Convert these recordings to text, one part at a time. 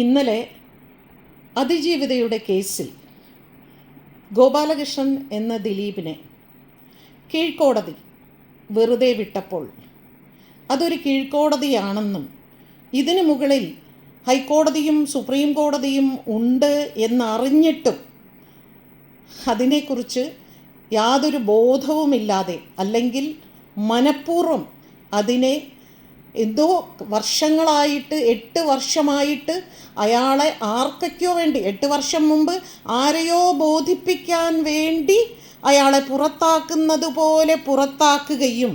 ഇന്നലെ അതിജീവിതയുടെ കേസിൽ ഗോപാലകൃഷ്ണൻ എന്ന ദിലീപിനെ കീഴ്ക്കോടതി വെറുതെ വിട്ടപ്പോൾ അതൊരു കീഴ്ക്കോടതിയാണെന്നും ഇതിനു മുകളിൽ ഹൈക്കോടതിയും സുപ്രീം കോടതിയും ഉണ്ട് എന്നറിഞ്ഞിട്ടും അതിനെക്കുറിച്ച് യാതൊരു ബോധവുമില്ലാതെ, അല്ലെങ്കിൽ മനഃപൂർവ്വം അതിനെ എന്തോ വർഷങ്ങളായിട്ട് 8 വർഷമായിട്ട് അയാളെ ആർക്കൊക്കെയോ വേണ്ടി 8 വർഷം മുമ്പ് ആരെയോ ബോധിപ്പിക്കാൻ വേണ്ടി അയാളെ പുറത്താക്കുന്നത് പോലെ പുറത്താക്കുകയും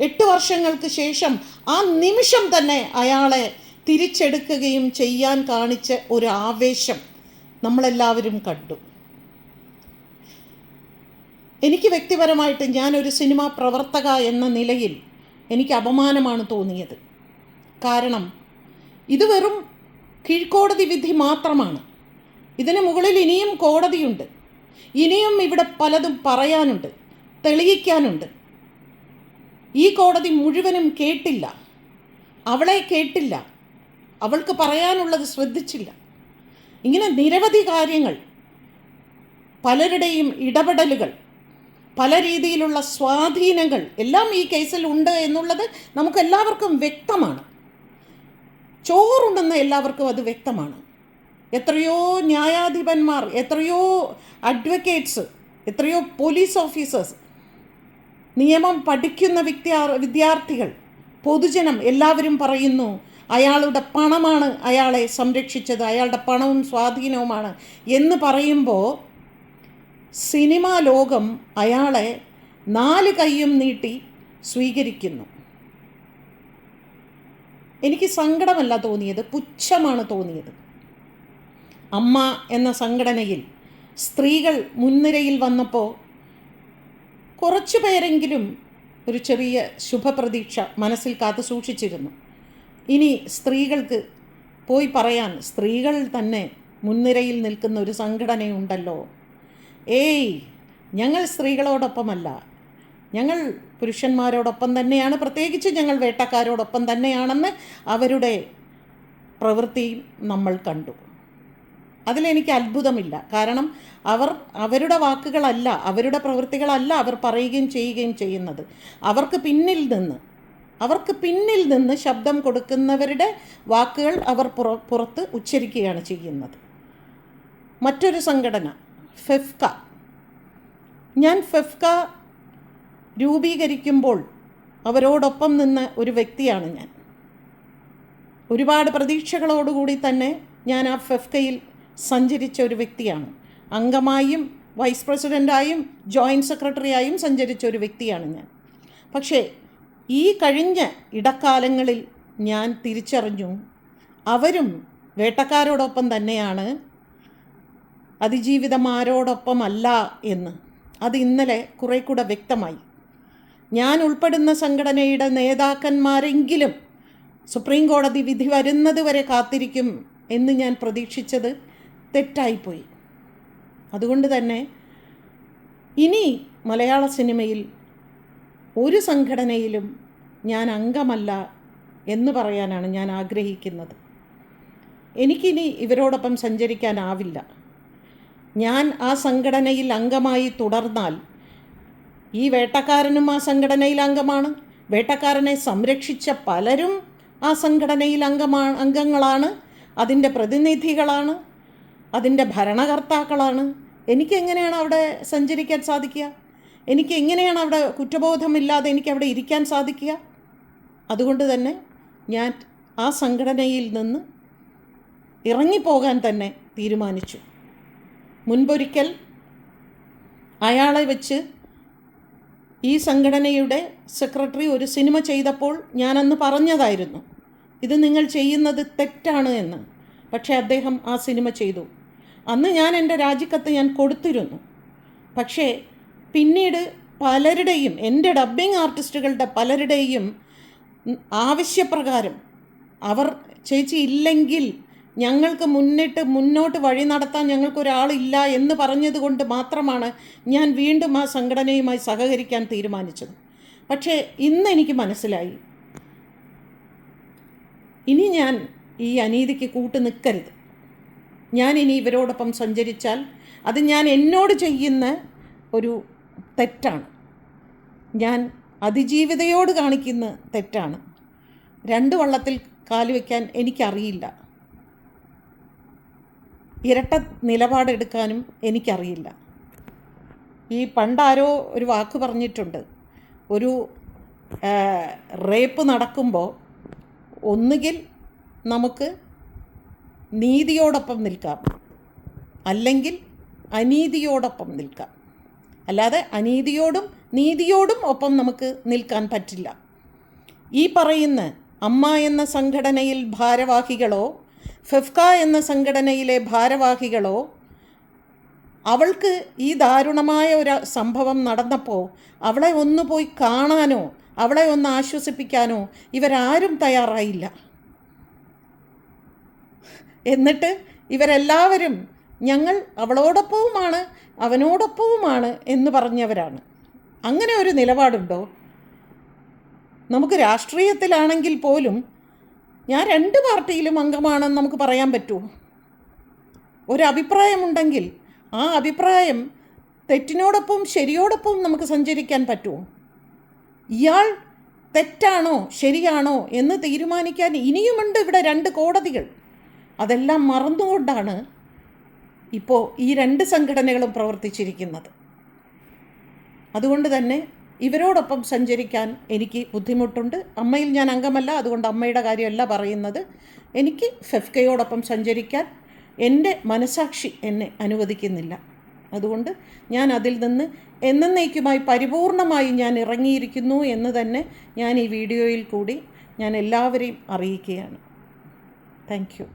8 വർഷങ്ങൾക്ക് ശേഷം ആ നിമിഷം തന്നെ അയാളെ തിരിച്ചെടുക്കുകയും ചെയ്യാൻ കാണിച്ച ഒരു ആവേശം നമ്മളെല്ലാവരും കണ്ടു. എനിക്ക് വ്യക്തിപരമായിട്ട് ഞാനൊരു സിനിമാ പ്രവർത്തക എന്ന നിലയിൽ എനിക്ക് അപമാനമാണ് തോന്നിയത്. കാരണം ഇത് വെറും കീഴ്ക്കോടതി വിധി മാത്രമാണ്. ഇതിന് മുകളിൽ ഇനിയും കോടതിയുണ്ട്. ഇനിയും ഇവിടെ പലതും പറയാനുണ്ട്, തെളിയിക്കാനുണ്ട്. ഈ കോടതി മുഴുവനും കേട്ടില്ല, അവളെ കേട്ടില്ല, അവൾക്ക് പറയാനുള്ളത് ശ്രദ്ധിച്ചില്ല. ഇങ്ങനെ നിരവധി കാര്യങ്ങൾ, പലരുടെയും ഇടപെടലുകൾ, പല രീതിയിലുള്ള സ്വാധീനങ്ങൾ എല്ലാം ഈ കേസിൽ ഉണ്ട് എന്നുള്ളത് നമുക്കെല്ലാവർക്കും വ്യക്തമാണ്. ചോറുണ്ടെന്ന് എല്ലാവർക്കും അത് വ്യക്തമാണ്. എത്രയോ ന്യായാധിപന്മാർ, എത്രയോ അഡ്വക്കേറ്റ്സ്, എത്രയോ പോലീസ് ഓഫീസേഴ്സ്, നിയമം പഠിക്കുന്ന വിദ്യാർത്ഥികൾ, പൊതുജനം എല്ലാവരും പറയുന്നു അയാളുടെ പണമാണ് അയാളെ സംരക്ഷിച്ചത്, അയാളുടെ പണവും സ്വാധീനവുമാണ് എന്ന് പറയുമ്പോൾ സിനിമാ ലോകം അയാളെ 4 കൈയും നീട്ടി സ്വീകരിക്കുന്നു. എനിക്ക് സങ്കടമല്ല തോന്നിയത്, പുച്ഛമാണ് തോന്നിയത്. അമ്മ എന്ന സംഘടനയിൽ സ്ത്രീകൾ മുൻനിരയിൽ വന്നപ്പോൾ കുറച്ചു പേരെങ്കിലും ഒരു ചെറിയ ശുഭപ്രതീക്ഷ മനസ്സിൽ കാത്തു സൂക്ഷിച്ചിരുന്നു. ഇനി സ്ത്രീകൾക്ക് പോയി പറയാൻ, സ്ത്രീകൾ തന്നെ മുൻനിരയിൽ നിൽക്കുന്ന ഒരു സംഘടനയുണ്ടല്ലോ, ഞങ്ങൾ സ്ത്രീകളോടൊപ്പമല്ല, ഞങ്ങൾ പുരുഷന്മാരോടൊപ്പം തന്നെയാണ്, പ്രത്യേകിച്ച് ഞങ്ങൾ വേട്ടക്കാരോടൊപ്പം തന്നെയാണെന്ന് അവരുടെ പ്രവൃത്തിയും നമ്മൾ കണ്ടു. അതിലെനിക്ക് അത്ഭുതമില്ല. കാരണം അവരുടെ വാക്കുകളല്ല, അവരുടെ പ്രവൃത്തികളല്ല അവർ പറയുകയും ചെയ്യുകയും ചെയ്യുന്നത്. അവർക്ക് പിന്നിൽ നിന്ന് ശബ്ദം കൊടുക്കുന്നവരുടെ വാക്കുകൾ അവർ പുറത്ത് ഉച്ചരിക്കുകയാണ് ചെയ്യുന്നത്. മറ്റൊരു സംഘടന ഫെഫ്ക. ഞാൻ ഫെഫ്ക രൂപീകരിക്കുമ്പോൾ അവരോടൊപ്പം നിന്ന ഒരു വ്യക്തിയാണ് ഞാൻ. ഒരുപാട് പ്രതീക്ഷകളോടുകൂടി തന്നെ ഞാൻ ആ ഫെഫ്കയിൽ സഞ്ചരിച്ച ഒരു വ്യക്തിയാണ്. അംഗമായും വൈസ് പ്രസിഡൻ്റായും ജോയിൻറ്റ് സെക്രട്ടറിയായും സഞ്ചരിച്ച ഒരു വ്യക്തിയാണ് ഞാൻ. പക്ഷേ ഈ കഴിഞ്ഞ ഇടക്കാലങ്ങളിൽ ഞാൻ തിരിച്ചറിഞ്ഞു, അവരും വേട്ടക്കാരോടൊപ്പം തന്നെയാണ്, അതിജീവിതമാരോടൊപ്പമല്ല എന്ന്. അത് ഇന്നലെ കുറെ കൂടെ വ്യക്തമായി. ഞാൻ ഉൾപ്പെടുന്ന സംഘടനയുടെ നേതാക്കന്മാരെങ്കിലും സുപ്രീം കോടതി വിധി വരുന്നത് വരെ കാത്തിരിക്കും എന്ന് ഞാൻ പ്രതീക്ഷിച്ചത് തെറ്റായിപ്പോയി. അതുകൊണ്ട് തന്നെ ഇനി മലയാള സിനിമയിൽ ഒരു സംഘടനയിലും ഞാൻ അംഗമല്ല എന്ന് പറയാനാണ് ഞാൻ ആഗ്രഹിക്കുന്നത്. എനിക്കിനി ഇവരോടൊപ്പം സഞ്ചരിക്കാനാവില്ല. ഞാൻ ആ സംഘടനയിൽ അംഗമായി തുടർന്നാൽ ഈ വേട്ടക്കാരനും ആ സംഘടനയിൽ അംഗമാണ്, വേട്ടക്കാരനെ സംരക്ഷിച്ച പലരും ആ സംഘടനയിൽ അംഗങ്ങളാണ്, അതിൻ്റെ പ്രതിനിധികളാണ്, അതിൻ്റെ ഭരണകർത്താക്കളാണ്. എനിക്കെങ്ങനെയാണ് അവിടെ സഞ്ചരിക്കാൻ സാധിക്കുക? എനിക്ക് എങ്ങനെയാണ് അവിടെ കുറ്റബോധമില്ലാതെ എനിക്കവിടെ ഇരിക്കാൻ സാധിക്കുക? അതുകൊണ്ട് തന്നെ ഞാൻ ആ സംഘടനയിൽ നിന്ന് ഇറങ്ങിപ്പോകാൻ തന്നെ തീരുമാനിച്ചു. മുൻപൊരിക്കൽ അയാളെ വെച്ച് ഈ സംഘടനയുടെ സെക്രട്ടറി ഒരു സിനിമ ചെയ്തപ്പോൾ ഞാനന്ന് പറഞ്ഞതായിരുന്നു, ഇത് നിങ്ങൾ ചെയ്യുന്നത് തെറ്റാണ് എന്ന്. പക്ഷേ അദ്ദേഹം ആ സിനിമ ചെയ്തു. അന്ന് ഞാൻ എൻ്റെ രാജിക്കത്ത് ഞാൻ കൊടുത്തിരുന്നു. പക്ഷേ പിന്നീട് പലരുടെയും, എൻ്റെ ഡബ്ബിംഗ് ആർട്ടിസ്റ്റുകളുടെ പലരുടെയും ആവശ്യപ്രകാരം അവർ ചേച്ചി ഇല്ലെങ്കിൽ ഞങ്ങൾക്ക് മുന്നോട്ട് വഴി നടത്താൻ ഞങ്ങൾക്കൊരാളില്ല എന്ന് പറഞ്ഞതുകൊണ്ട് മാത്രമാണ് ഞാൻ വീണ്ടും ആ സംഘടനയുമായി സഹകരിക്കാൻ തീരുമാനിച്ചത്. പക്ഷേ ഇന്ന് എനിക്ക് മനസ്സിലായി, ഇനി ഞാൻ ഈ അനീതിക്ക് കൂട്ട് നിൽക്കരുത്. ഞാനിനി ഇവരോടൊപ്പം സഞ്ചരിച്ചാൽ അത് ഞാൻ എന്നോട് ചെയ്യുന്ന ഒരു തെറ്റാണ്, ഞാൻ അതിജീവിതയോട് കാണിക്കുന്ന തെറ്റാണ്. രണ്ട് വള്ളത്തിൽ കാല് വയ്ക്കാൻ എനിക്കറിയില്ല, ഇരട്ട നിലപാടെടുക്കാനും എനിക്കറിയില്ല. ഈ പണ്ടാരോ ഒരു വാക്ക് പറഞ്ഞിട്ടുണ്ട്, ഒരു റേപ്പ് നടക്കുമ്പോൾ ഒന്നുകിൽ നമുക്ക് നീതിയോടൊപ്പം നിൽക്കാം, അല്ലെങ്കിൽ അനീതിയോടൊപ്പം നിൽക്കാം. അല്ലാതെ അനീതിയോടും നീതിയോടും ഒപ്പം നമുക്ക് നിൽക്കാൻ പറ്റില്ല. ഈ പറയുന്ന അമ്മ എന്ന സംഘടനയിൽ ഭാരവാഹികളോ ഫെഫ്ക എന്ന സംഘടനയിലെ ഭാരവാഹികളോ അവൾക്ക് ഈ ദാരുണമായ ഒരു സംഭവം നടന്നപ്പോൾ അവളെ ഒന്ന് പോയി കാണാനോ അവളെ ഒന്ന് ആശ്വസിപ്പിക്കാനോ ഇവരാരും തയ്യാറായില്ല. എന്നിട്ട് ഇവരെല്ലാവരും ഞങ്ങൾ അവളോടൊപ്പവുമാണ് അവനോടൊപ്പവുമാണ് എന്ന് പറഞ്ഞവരാണ്. അങ്ങനെ ഒരു നിലപാടുണ്ടോ? നമുക്ക് രാഷ്ട്രീയത്തിലാണെങ്കിൽ പോലും ഞാൻ രണ്ട് പാർട്ടിയിലും അംഗമാണെന്ന് നമുക്ക് പറയാൻ പറ്റുമോ? ഒരഭിപ്രായമുണ്ടെങ്കിൽ ആ അഭിപ്രായം തെറ്റിനോടൊപ്പം ശരിയോടൊപ്പം നമുക്ക് സഞ്ചരിക്കാൻ പറ്റുമോ? ഇയാൾ തെറ്റാണോ ശരിയാണോ എന്ന് തീരുമാനിക്കാൻ ഇനിയുമുണ്ട് ഇവിടെ 2 കോടതികൾ. അതെല്ലാം മറന്നുകൊണ്ടാണ് ഇപ്പോൾ ഈ 2 സംഘടനകളും പ്രവർത്തിച്ചിരിക്കുന്നത്. അതുകൊണ്ട് തന്നെ ഇവരോടൊപ്പം സഞ്ചരിക്കാൻ എനിക്ക് ബുദ്ധിമുട്ടുണ്ട്. അമ്മയിൽ ഞാൻ അംഗമല്ല, അതുകൊണ്ട് അമ്മയുടെ കാര്യമല്ല പറയുന്നത്. എനിക്ക് ഫെഫ്കയോടൊപ്പം സഞ്ചരിക്കാൻ എൻ്റെ മനസാക്ഷി എന്നെ അനുവദിക്കുന്നില്ല. അതുകൊണ്ട് ഞാൻ അതിൽ നിന്ന് എന്നേക്കുമായി പരിപൂർണമായി ഞാൻ ഇറങ്ങിയിരിക്കുന്നു എന്ന് തന്നെ ഞാൻ ഈ വീഡിയോയിൽ കൂടി ഞാൻ എല്ലാവരെയും അറിയിക്കുകയാണ്. Thank you.